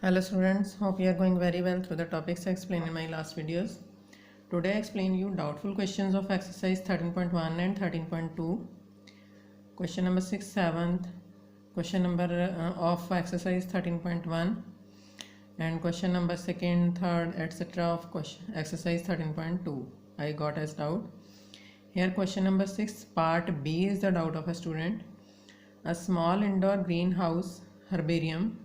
Hello students, hope you are going very well through the topics I explained in my last videos. Today I explain you doubtful questions of exercise 13.1 and 13.2. Question number 6, 7th, question number of exercise 13.1 and question number 2nd, 3rd, etc. of exercise 13.2 I got as doubt. Here question number 6, part B is the doubt of a student. A small indoor greenhouse herbarium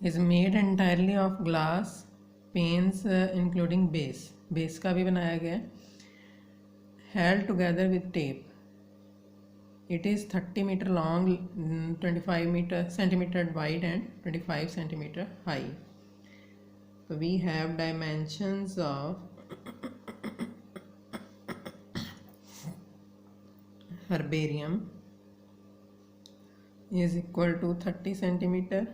is made entirely of glass panes including base का भी बनाया गया है, held together with tape. It is 30 meter long, 25 centimeter wide and 25 centimeter high. So we have dimensions of herbarium is equal to 30 centimeter,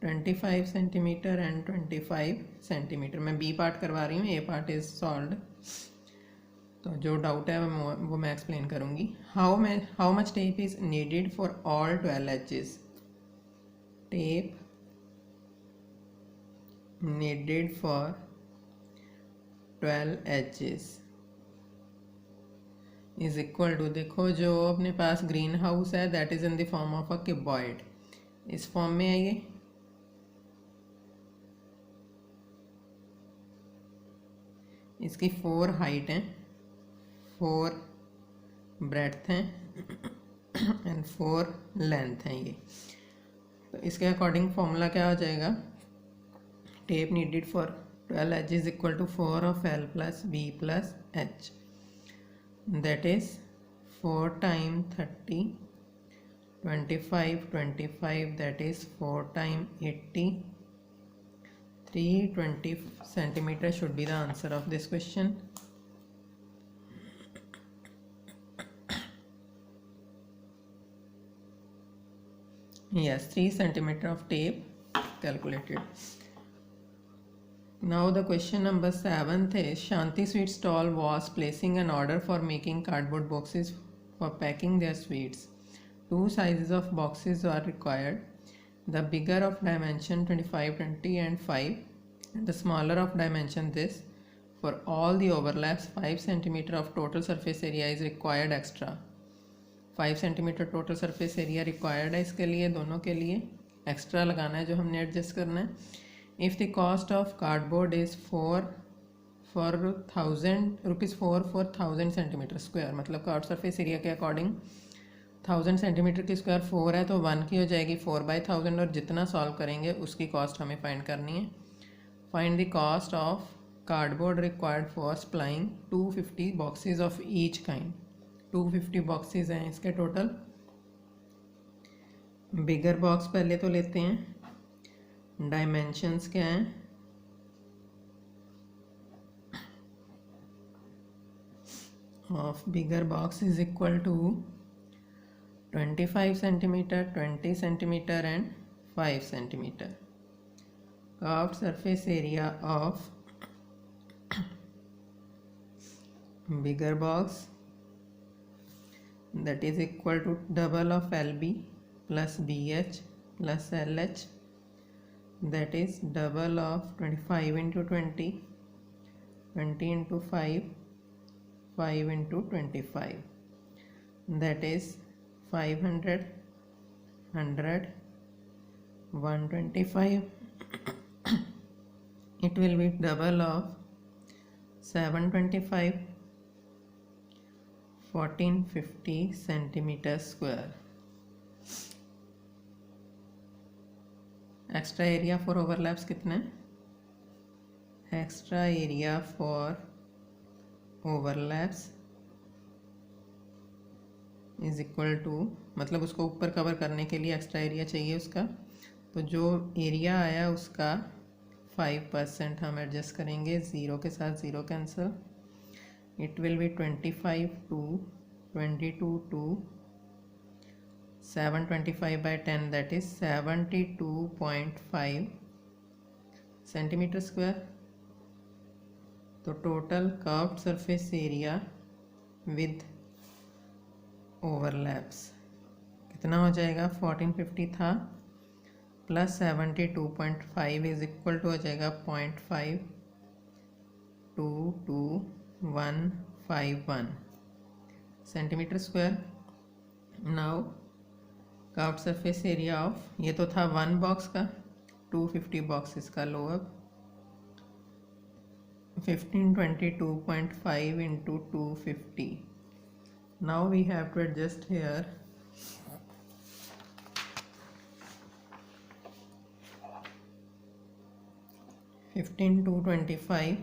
25 centimetre and 25 centimetre. मैं B part करवा रही हूँ, ए part is solved. तो जो doubt है वो मैं explain करूँगी. How much tape is needed for all 12 edges. Tape needed for 12 edges is equal to, देखो जो अपने पास ग्रीन हाउस है that is in the form of a cuboid. इस फॉर्म में है ये. इसकी 4 हाइट हैं, 4 ब्रेड्थ हैं एंड 4 लेंथ हैं ये. तो इसके अकॉर्डिंग फॉर्मूला क्या हो जाएगा. Tape needed for 12 edge is equal to 4 of L plus B plus H. That is 4 time 30, 25, 25 that is 4 time 80. 320 centimeter should be the answer of this question. Yes, 3 centimeter of tape calculated. Now the question number 7th is Shanti Sweet Stall was placing an order for making cardboard boxes for packing their sweets. 2 sizes of boxes are required. The bigger of dimension 25, 20 and 5 and the smaller of dimension this. For all the overlaps 5 cm of total surface area is required extra. 5 cm total surface area required है इसके लिए, दोनों के लिए extra लगाना है जो हमने एडजस्ट करना है. If the cost of cardboard is 4,000 rupees for 1000 centimeter square, मतलब कार्ड सरफेस एरिया के अकॉर्डिंग 1000 सेंटीमीटर की स्क्वायर 4 है तो 1 की हो जाएगी 4/1000 और जितना सॉल्व करेंगे उसकी कॉस्ट हमें फाइंड करनी है. Find the cost of cardboard required for supplying 250 boxes of each kind. 250 boxes हैं इसके टोटल. बिगर बॉक्स पहले तो लेते हैं. डायमेंशंस क्या हैं. Of bigger box is equal to 25 centimeter, 20 centimeter and 5 centimeter. Curved surface area of bigger box that is equal to double of LB plus BH plus LH, that is double of 25 into 20, 20 into 5, 5 into 25, that is 500, 100, 125. It will be double of 725, 1450 centimeter square. Extra area for overlaps कितना है. Extra area for overlaps is equal to, मतलब उसको ऊपर cover करने के लिए extra area चाहिए उसका. तो जो एरिया आया उसका 5% हम एडजस्ट करेंगे. 0 के साथ 0 कैंसिल. It will be 25 to 22 to 725/10 that is 72.5 centimetre square. तो total curved surface area with overlaps कितना हो जाएगा. 1450 था प्लस 72.5 इज इक्वल टू हो जाएगा 0.52251 centimetre square. Now curved surface area of, ये तो था 1 बॉक्स का, 250 बॉक्सेस का लो अब 1522.5 into 250. Now we have to adjust here 15,225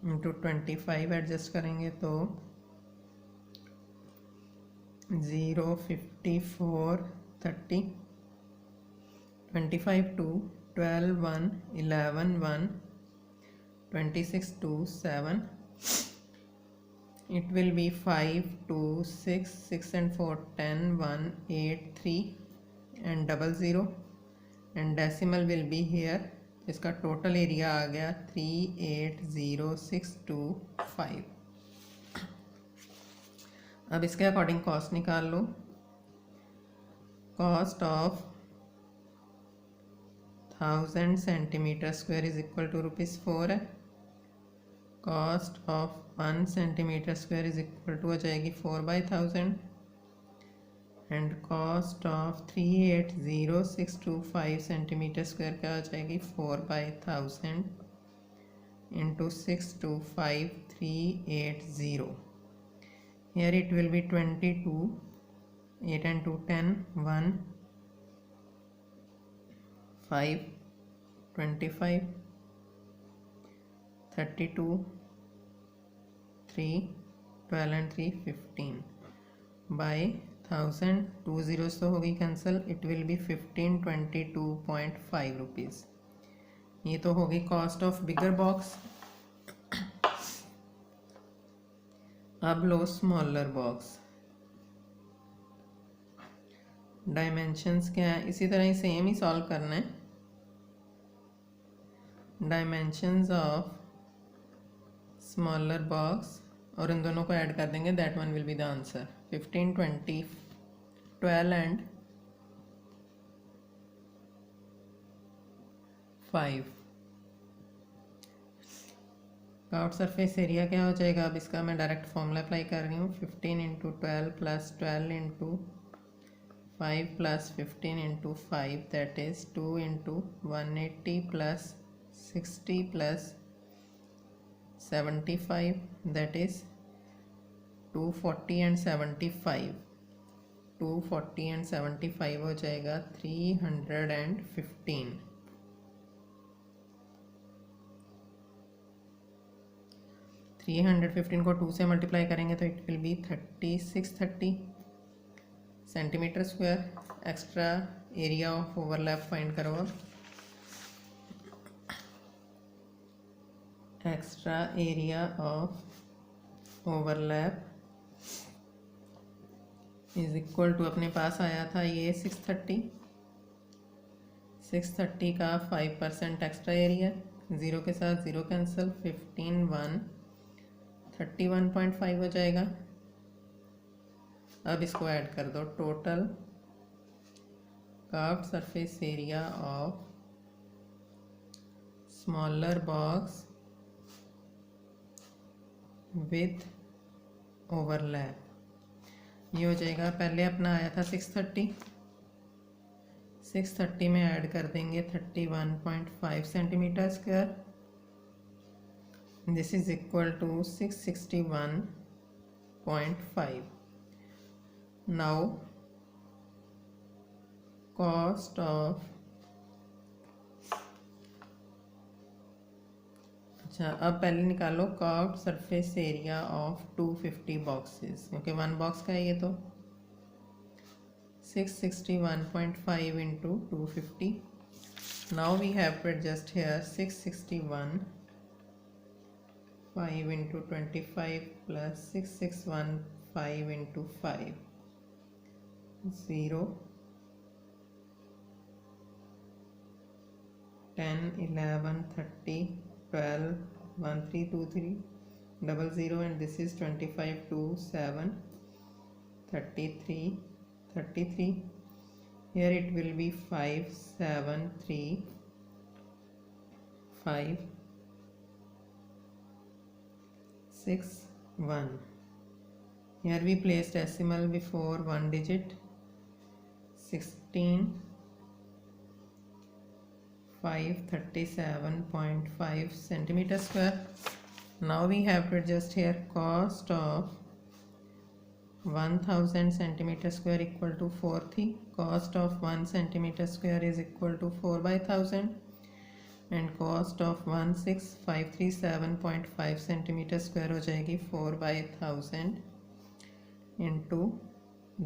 into 25 adjust करेंगे तो 0, 54, 30, 25 2, 12 1, 11 1, 26 2, 7. It will be 5 2, 6, 6 and 4, 10, 1, 8, 3 and 00 and decimal will be here. इसका टोटल एरिया आ गया 380,625। अब इसके अकॉर्डिंग कॉस्ट निकाल लो। Cost of 1000 centimetre square is equal to ₹4 है। Cost of 1 centimetre square is equal to हो जाएगी 4/1000 and cost of 380,625 centimetre square क्या हो जाएगी 4/1000 into 625,380। Here it will be 22, 8 and 2 10, 1, 5, 25, 32, 3, 12 and 3 15 by 1000, 2 zeros तो होगी cancel, it will B 1522.5 rupees. ये तो होगी कॉस्ट ऑफ बिगर बॉक्स। अब लो स्मॉलर बॉक्स। डायमेंशंस क्या है, इसी तरह ही सेम ही सॉल्व करना है। डायमेंशंस ऑफ स्मॉलर बॉक्स और इन दोनों को ऐड कर देंगे, that one will be the answer. 15, 20, 12 and 5। Curved surface area क्या हो जाएगा, अब इसका मैं डायरेक्ट फॉर्मूला अप्लाई कर रही हूँ। 15 into 12 plus 12 into 5 plus 15 into 5 that is 2 into 180 plus 60 plus 75 that is 240 and 75। 240 and 75 हो जाएगा 315। 315 को 2 से मल्टीप्लाई करेंगे तो it will be 3630 centimetre square. Extra area of overlap find करो। Extra area of overlap is equal to, अपने पास आया था ये 630। 630 का 5% एक्स्ट्रा एरिया, 0 के साथ 0 कैंसिल, 15 1 31.5 हो जाएगा। अब इसको ऐड कर दो। Total curved surface area of smaller box with overlap, ये हो जाएगा। पहले अपना आया था 630, 630 में ऐड कर देंगे 31.5 centimetre square. This is equal to 661.5. Now cost of, अच्छा अब पहले निकालो curved surface area of 250 boxes, क्योंकि 1 बॉक्स का है ये तो। 661.5 into 250। Now we have to adjust here 661 5 into 25 plus 6615 into 5, 0, 10, 11, 30, 12, 1, 3, 2, 3, 00 and this is 25 2, 7, 33, 33. here it will be 5 7 3 5 6 1. Here we place decimal before one digit. 16 537.5 centimeter square. Now we have to adjust here cost of 1000 centimeter square equal to 4 cost of 1 centimeter square is equal to 4 by 1000 and cost of 16537.5 centimeter square हो जाएगी 4 by 1000 into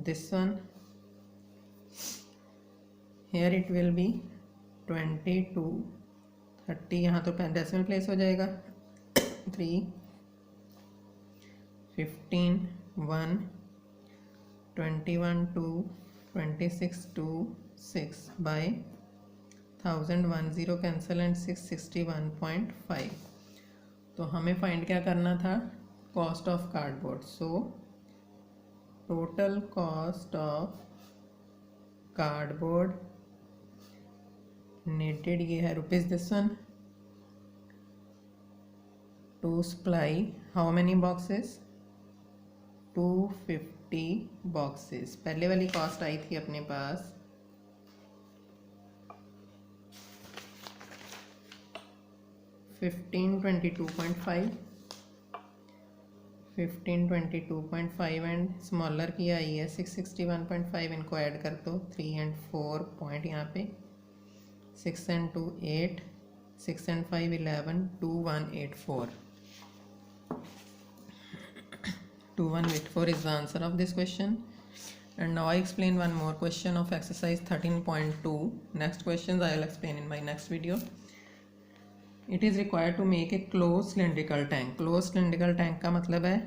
this one. Here it will be 22 30, यहाँ तो decimal place हो जाएगा 3 15 1 21 2 26 2 6 by 1000 10 cancel and 661.5. तो हमें find क्या करना था, cost of cardboard. So total cost of cardboard नेटेड ये है rupees. This one to supply how many boxes 250 boxes. पहले वाली कॉस्ट आई थी अपने पास 1522.5 एंड स्मॉलर की आई है 661.5. इनको ऐड कर दो 3 and 4 पॉइंट यहाँ पे 6 and 2 8 6 and 5 11 2184. 2184 is the answer of this question. And now I explain one more question of exercise 13.2. Next questions I will explain in my next video. It is required to make a closed cylindrical tank. Closed cylindrical tank का मतलब है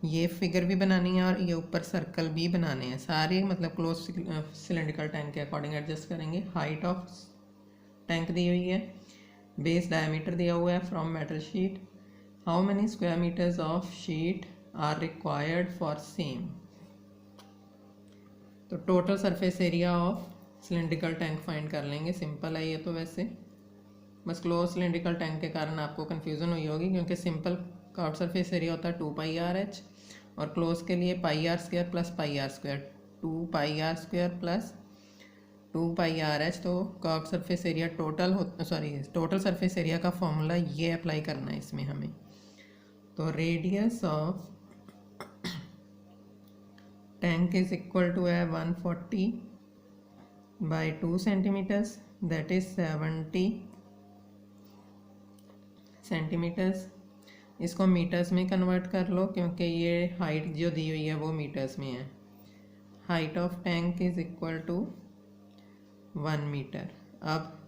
ये figure भी बनानी है और ये ऊपर सर्कल भी बनाने हैं सारे, मतलब क्लोज सिलेंड्रिकल टैंक के अकॉर्डिंग एडजस्ट करेंगे. हाइट ऑफ टैंक दी हुई है, बेस डायमीटर दिया हुआ है from metal sheet. How many square metres of sheet are required for same. तो total surface area of cylindrical tank find कर लेंगे. सिंपल है ये तो, वैसे बस क्लोज सिलेंड्रिकल टैंक के कारण आपको कन्फ्यूज़न हुई होगी क्योंकि सिंपल का आउट सरफेस एरिया होता है 2πr/h और क्लोज के लिए πr² plus πr², 2πr² plus 2πr/h. तो out surface area total surface area का फॉर्मूला ये अप्लाई करना है इसमें हमें. तो radius of tank is equal to है 140 by 2 centimeters, that is 70 centimeters. इसको मीटर्स में कन्वर्ट कर लो क्योंकि ये हाइट जो दी हुई है वो मीटर्स में है. Height of tank is equal to 1 metre. अब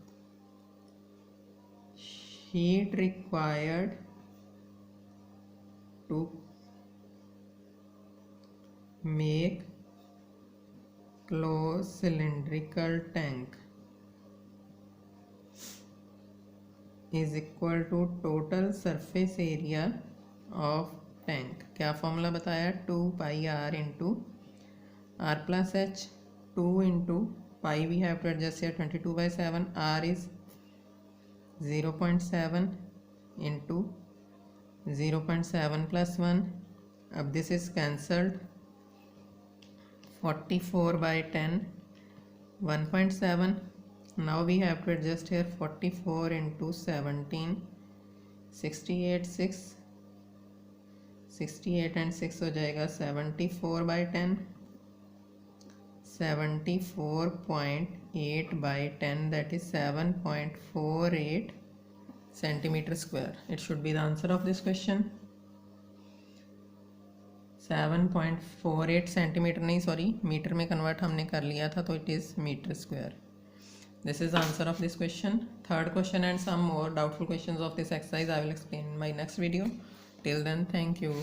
sheet required to make closed cylindrical tank is equal to total surface area of tank. क्या फॉर्मूला बताया, 2πr into r plus h. 2 into pi we have to adjust here 22/7. r is 0.7 into 0.7 plus 1. अब this is cancelled. 44 by 10 1.7. now we have to adjust here 44 into 17 68 6 68 and 6 हो जाएगा 74 by 10 74.8 by 10, that is 7.48 centimeter square. It should be the answer of this question. 7.48 centimetre नहीं, sorry metre में convert हमने कर लिया था तो it is metre square. This is answer of this question. Third question and some more doubtful questions of this exercise I will explain in my next video. Till then, thank you.